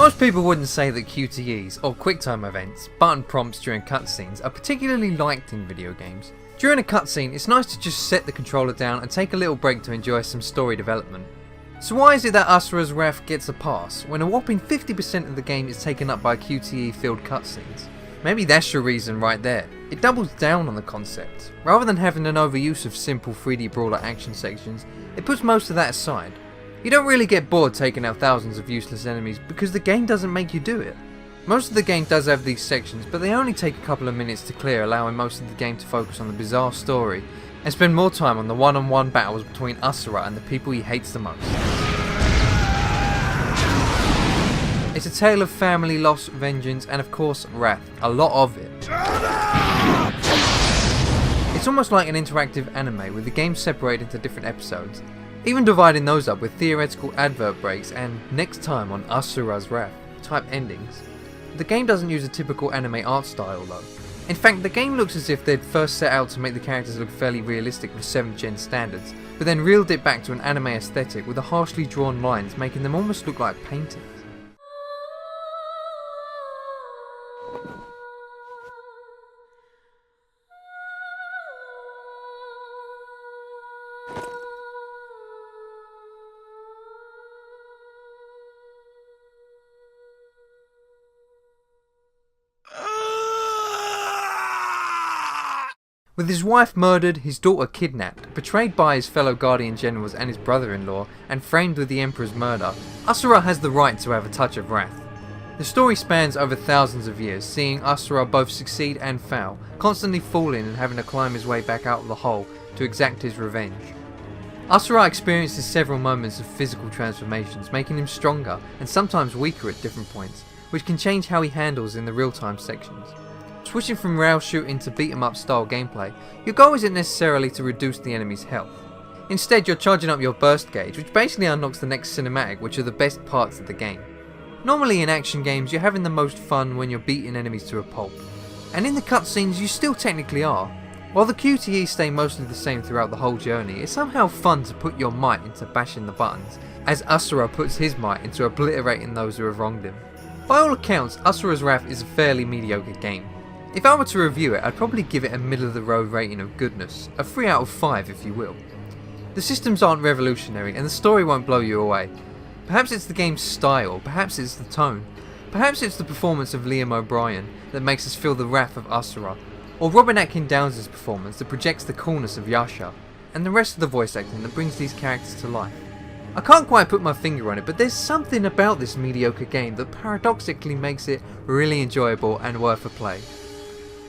Most people wouldn't say that QTEs, or QuickTime events, button prompts during cutscenes, are particularly liked in video games. During a cutscene, it's nice to just set the controller down and take a little break to enjoy some story development. So why is it that Asura's Wrath gets a pass, when a whopping 50% of the game is taken up by QTE-filled cutscenes? Maybe that's your reason right there. It doubles down on the concept. Rather than having an overuse of simple 3D brawler action sections, it puts most of that aside. You don't really get bored taking out thousands of useless enemies because the game doesn't make you do it. Most of the game does have these sections, but they only take a couple of minutes to clear, allowing most of the game to focus on the bizarre story and spend more time on the one-on-one battles between Asura and the people he hates the most. It's a tale of family, loss, vengeance, and of course wrath. A lot of it. It's almost like an interactive anime with the game separated into different episodes, even dividing those up with theoretical advert breaks and "next time on Asura's Wrath" type endings. The game doesn't use a typical anime art style though. In fact, the game looks as if they'd first set out to make the characters look fairly realistic with 7th gen standards, but then reeled it back to an anime aesthetic with the harshly drawn lines making them almost look like paintings. With his wife murdered, his daughter kidnapped, betrayed by his fellow Guardian generals and his brother-in-law, and framed with the Emperor's murder, Asura has the right to have a touch of wrath. The story spans over thousands of years, seeing Asura both succeed and fail, constantly falling and having to climb his way back out of the hole to exact his revenge. Asura experiences several moments of physical transformations, making him stronger and sometimes weaker at different points, which can change how he handles in the real-time sections. Switching from rail shooting to beat 'em up style gameplay, your goal isn't necessarily to reduce the enemy's health. Instead, you're charging up your burst gauge, which basically unlocks the next cinematic, which are the best parts of the game. Normally in action games, you're having the most fun when you're beating enemies to a pulp, and in the cutscenes you still technically are. While the QTEs stay mostly the same throughout the whole journey, it's somehow fun to put your might into bashing the buttons, as Asura puts his might into obliterating those who have wronged him. By all accounts, Asura's Wrath is a fairly mediocre game. If I were to review it, I'd probably give it a middle-of-the-road rating of goodness, a 3 out of 5 if you will. The systems aren't revolutionary and the story won't blow you away. Perhaps it's the game's style, perhaps it's the tone, perhaps it's the performance of Liam O'Brien that makes us feel the wrath of Asura, or Robin Atkin Downes' performance that projects the coolness of Yasha, and the rest of the voice acting that brings these characters to life. I can't quite put my finger on it, but there's something about this mediocre game that paradoxically makes it really enjoyable and worth a play.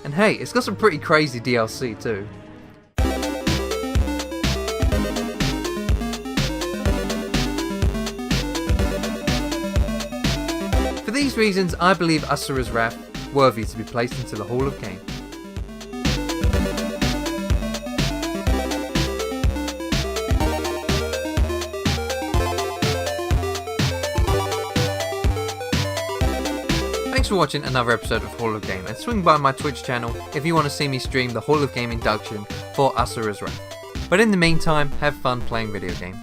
And hey, it's got some pretty crazy DLC too. For these reasons, I believe Asura's Wrath worthy to be placed into the Hall of Game. Thanks for watching another episode of Hall of Game, and swing by my Twitch channel if you want to see me stream the Hall of Game induction for Asura's Wrath. But in the meantime, have fun playing video games.